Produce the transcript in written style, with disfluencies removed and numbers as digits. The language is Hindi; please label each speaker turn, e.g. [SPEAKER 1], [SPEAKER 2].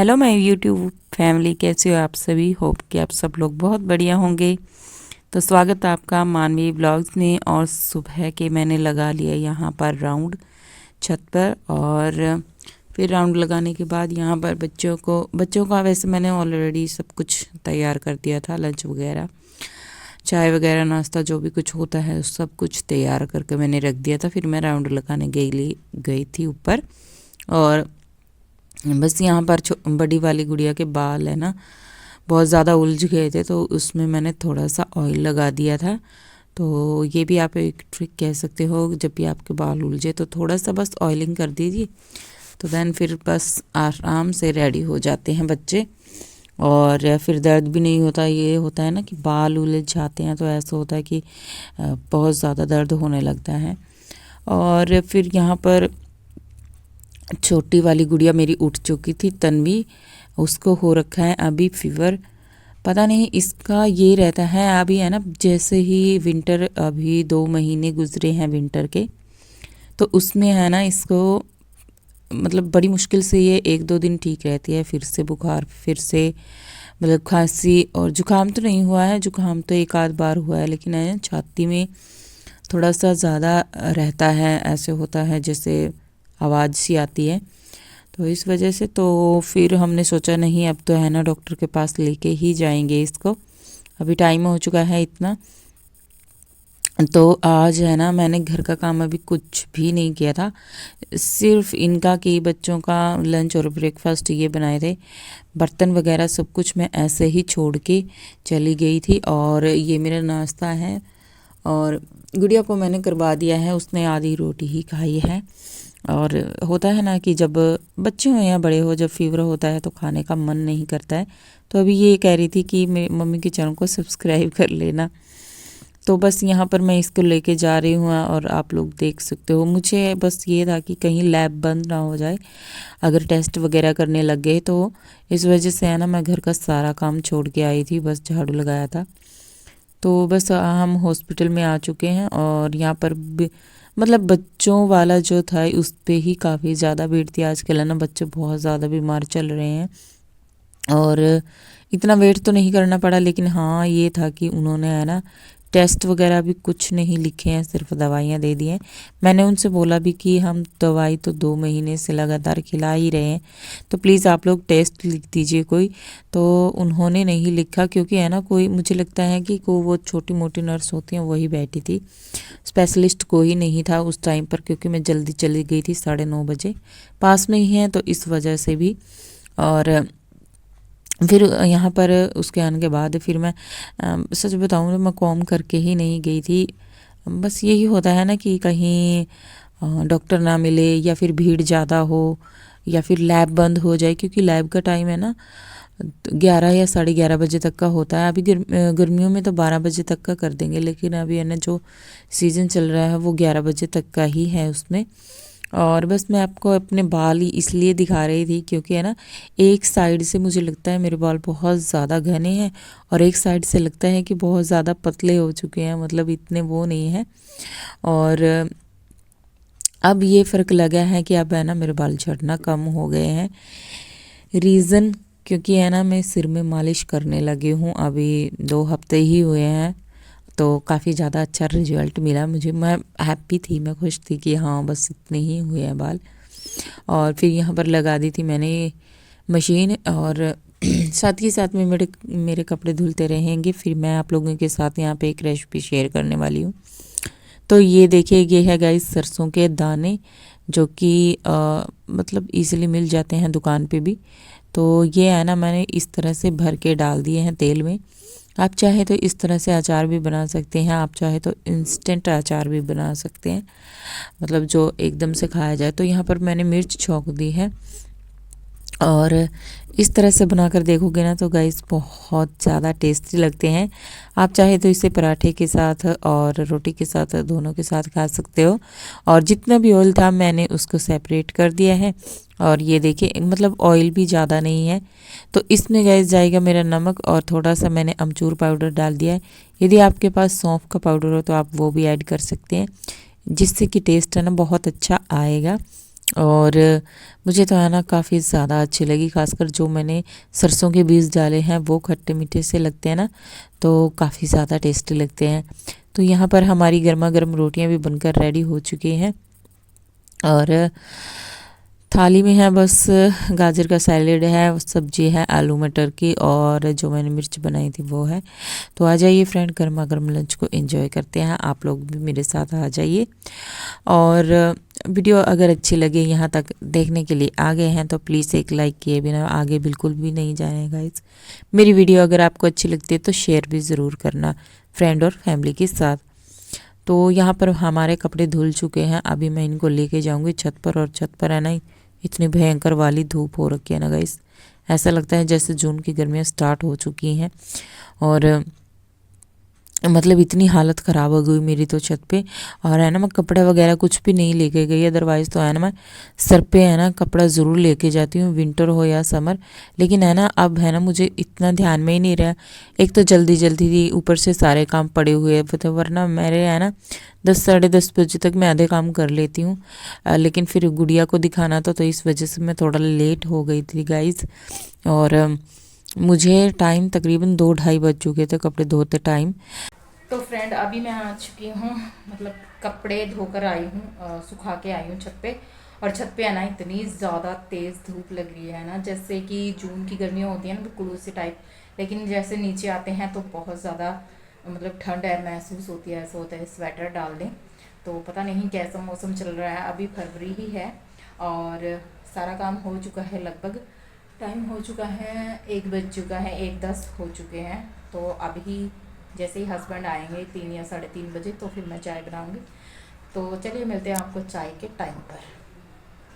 [SPEAKER 1] हेलो माय यूट्यूब फैमिली, कैसे हो आप सभी। होप कि आप सब लोग बहुत बढ़िया होंगे। तो स्वागत है आपका मानवी ब्लॉग्स में। और सुबह के मैंने लगा लिया यहाँ पर राउंड छत पर, और फिर राउंड लगाने के बाद यहाँ पर बच्चों का वैसे मैंने ऑलरेडी सब कुछ तैयार कर दिया था। लंच वगैरह, चाय वगैरह, नाश्ता जो भी कुछ होता है सब कुछ तैयार करके मैंने रख दिया था। फिर मैं राउंड लगाने गई थी ऊपर। और बस यहाँ पर बड़ी वाली गुड़िया के बाल है ना बहुत ज़्यादा उलझ गए थे, तो उसमें मैंने थोड़ा सा ऑयल लगा दिया था। तो ये भी आप एक ट्रिक कह सकते हो, जब भी आपके बाल उलझे तो थोड़ा सा बस ऑयलिंग कर दीजिए, तो देन फिर बस आराम से रेडी हो जाते हैं बच्चे। और फिर दर्द भी नहीं होता। ये होता है ना कि बाल उलझ जाते हैं तो ऐसा होता है कि बहुत ज़्यादा दर्द होने लगता है। और फिर यहाँ पर छोटी वाली गुड़िया मेरी उठ चुकी थी, तन्वी, उसको हो रखा है अभी फीवर। पता नहीं इसका ये रहता है अभी है ना, जैसे ही विंटर, अभी 2 महीने गुजरे हैं विंटर के, तो उसमें है ना इसको मतलब बड़ी मुश्किल से ये 1-2 दिन ठीक रहती है, फिर से बुखार, फिर से मतलब खांसी। और जुकाम तो नहीं हुआ है, जुकाम तो एक आध बार हुआ है, लेकिन है छाती में थोड़ा सा ज़्यादा रहता है। ऐसे होता है जैसे आवाज़ सी आती है, तो इस वजह से तो फिर हमने सोचा नहीं, अब तो है ना डॉक्टर के पास लेके ही जाएंगे इसको। अभी टाइम हो चुका है इतना। तो आज है ना मैंने घर का काम अभी कुछ भी नहीं किया था, सिर्फ इनका कि बच्चों का लंच और ब्रेकफास्ट ये बनाए थे। बर्तन वगैरह सब कुछ मैं ऐसे ही छोड़ के चली गई थी। और ये मेरा नाश्ता है, और गुड़िया को मैंने करवा दिया है, उसने आधी रोटी ही खाई है। और होता है ना कि जब बच्चे हो या बड़े हो, जब फीवर होता है तो खाने का मन नहीं करता है। तो अभी ये कह रही थी कि मेरी मम्मी के चैनल को सब्सक्राइब कर लेना। तो बस यहाँ पर मैं इसको लेके जा रही हूँ, और आप लोग देख सकते हो। मुझे बस ये था कि कहीं लैब बंद ना हो जाए अगर टेस्ट वगैरह करने लग गए, तो इस वजह से है ना मैं घर का सारा काम छोड़ के आई थी, बस झाड़ू लगाया था। तो बस हम हॉस्पिटल में आ चुके हैं। और यहाँ पर मतलब बच्चों वाला जो था उस पे ही काफ़ी ज़्यादा भीड़ थी। आजकल है ना बच्चे बहुत ज़्यादा बीमार चल रहे हैं, और इतना वेट तो नहीं करना पड़ा, लेकिन हाँ ये था कि उन्होंने है ना टेस्ट वगैरह भी कुछ नहीं लिखे हैं, सिर्फ दवाइयाँ दे दी हैं। मैंने उनसे बोला भी कि हम दवाई तो 2 महीने से लगातार खिला ही रहे हैं, तो प्लीज़ आप लोग टेस्ट लिख दीजिए कोई। तो उन्होंने नहीं लिखा, क्योंकि है ना कोई, मुझे लगता है कि वो छोटी मोटी नर्स होती हैं वही बैठी थी, स्पेशलिस्ट कोई नहीं था उस टाइम पर, क्योंकि मैं जल्दी चली गई थी 9:30 बजे, पास में ही है तो इस वजह से भी। और फिर यहाँ पर उसके आने के बाद फिर मैं सच बताऊँ तो मैं कॉम करके ही नहीं गई थी। बस यही होता है ना कि कहीं डॉक्टर ना मिले, या फिर भीड़ ज़्यादा हो, या फिर लैब बंद हो जाए, क्योंकि लैब का टाइम है ना 11 या 11:30 बजे तक का होता है। अभी गर्मियों में तो 12 बजे तक का कर देंगे, लेकिन अभी है ना जो सीज़न चल रहा है वो 11 बजे तक का ही है उसमें। और बस मैं आपको अपने बाल ही इसलिए दिखा रही थी, क्योंकि है ना एक साइड से मुझे लगता है मेरे बाल बहुत ज़्यादा घने हैं, और एक साइड से लगता है कि बहुत ज़्यादा पतले हो चुके हैं, मतलब इतने वो नहीं है। और अब ये फ़र्क लगा है कि अब है ना मेरे बाल झड़ना कम हो गए हैं। रीज़न क्योंकि है ना मैं सिर में मालिश करने लगी हूँ, अभी 2 हफ्ते ही हुए हैं, तो काफ़ी ज़्यादा अच्छा रिजल्ट मिला मुझे। मैं हैप्पी थी, मैं खुश थी कि हाँ बस इतने ही हुए हैं बाल। और फिर यहाँ पर लगा दी थी मैंने मशीन, और साथ ही साथ में मेरे कपड़े धुलते रहेंगे। फिर मैं आप लोगों के साथ यहाँ पे एक रेसिपी शेयर करने वाली हूँ। तो ये देखिए, ये है गाइस सरसों के दाने, जो कि मतलब इजीली मिल जाते हैं दुकान पे भी। तो ये है ना मैंने इस तरह से भर के डाल दिए हैं तेल में। आप चाहे तो इस तरह से अचार भी बना सकते हैं, आप चाहे तो इंस्टेंट अचार भी बना सकते हैं, मतलब जो एकदम से खाया जाए। तो यहाँ पर मैंने मिर्च छौंक दी है, और इस तरह से बनाकर देखोगे ना तो गाइस बहुत ज़्यादा टेस्टी लगते हैं। आप चाहे तो इसे पराठे के साथ और रोटी के साथ, दोनों के साथ खा सकते हो। और जितना भी ऑयल था मैंने उसको सेपरेट कर दिया है। और ये देखिए मतलब ऑयल भी ज़्यादा नहीं है। तो इसमें गैस जाएगा मेरा नमक, और थोड़ा सा मैंने अमचूर पाउडर डाल दिया है। यदि आपके पास सौंफ का पाउडर हो तो आप वो भी ऐड कर सकते हैं, जिससे कि टेस्ट है ना बहुत अच्छा आएगा। और मुझे तो है ना काफ़ी ज़्यादा अच्छी लगी, खासकर जो मैंने सरसों के बीज डाले हैं वो खट्टे मीठे से लगते हैं ना, तो काफ़ी ज़्यादा टेस्टी लगते हैं। तो यहाँ पर हमारी गर्मा गर्म रोटियां भी बनकर रेडी हो चुकी हैं और थाली में है बस गाजर का सैलेड है, सब्जी है आलू मटर की, और जो मैंने मिर्च बनाई थी वो है। तो आ जाइए फ्रेंड, गर्मा गर्म लंच को एंजॉय करते हैं, आप लोग भी मेरे साथ आ जाइए। और वीडियो अगर अच्छी लगे, यहाँ तक देखने के लिए आ गए हैं तो प्लीज़ एक लाइक किए बिना आगे बिल्कुल भी नहीं जाए गाइस। मेरी वीडियो अगर आपको अच्छी लगती है तो शेयर भी ज़रूर करना फ्रेंड और फैमिली के साथ। तो यहाँ पर हमारे कपड़े धुल चुके हैं, अभी मैं इनको लेके जाऊंगी छत पर, और छत पर है ना इतनी भयंकर वाली धूप हो रखी है ना गाइस, ऐसा लगता है जैसे जून की गर्मियाँ स्टार्ट हो चुकी हैं। और मतलब इतनी हालत ख़राब हो गई मेरी तो छत पे। और है ना मैं कपड़ा वगैरह कुछ भी नहीं लेके गई, अदरवाइज़ तो है ना मैं सर पे है ना कपड़ा ज़रूर लेके जाती हूँ, विंटर हो या समर। लेकिन है ना अब है ना मुझे इतना ध्यान में ही नहीं रहा, एक तो जल्दी जल्दी थी, ऊपर से सारे काम पड़े हुए तो वरना मेरे है ना 10 साढ़े 10 बजे तक मैं आधे काम कर लेती हूँ। लेकिन फिर गुड़िया को दिखाना था तो इस वजह से मैं थोड़ा लेट हो गई थी गाइज़। और मुझे टाइम तकरीबन 2 ढाई बज चुके थे कपड़े धोते टाइम। तो फ्रेंड अभी मैं आ चुकी हूँ, मतलब कपड़े धोकर आई हूँ, सुखा के आई हूँ छत पे। और छत पे है ना इतनी ज़्यादा तेज़ धूप लग रही है ना, जैसे कि जून की गर्मियाँ होती हैं ना बिल्कुल उसी टाइप। लेकिन जैसे नीचे आते हैं तो बहुत ज़्यादा मतलब ठंड है महसूस होती है, ऐसा होता है स्वेटर डाल दें। तो पता नहीं कैसा मौसम चल रहा है, अभी फरवरी ही है और सारा काम हो चुका है लगभग। टाइम हो चुका है 1 बज चुका है, 1:10 हो चुके हैं। तो अभी जैसे ही हस्बैंड आएंगे 3 या 3:30 बजे तो फिर मैं चाय बनाऊंगी। तो चलिए मिलते हैं आपको चाय के टाइम पर।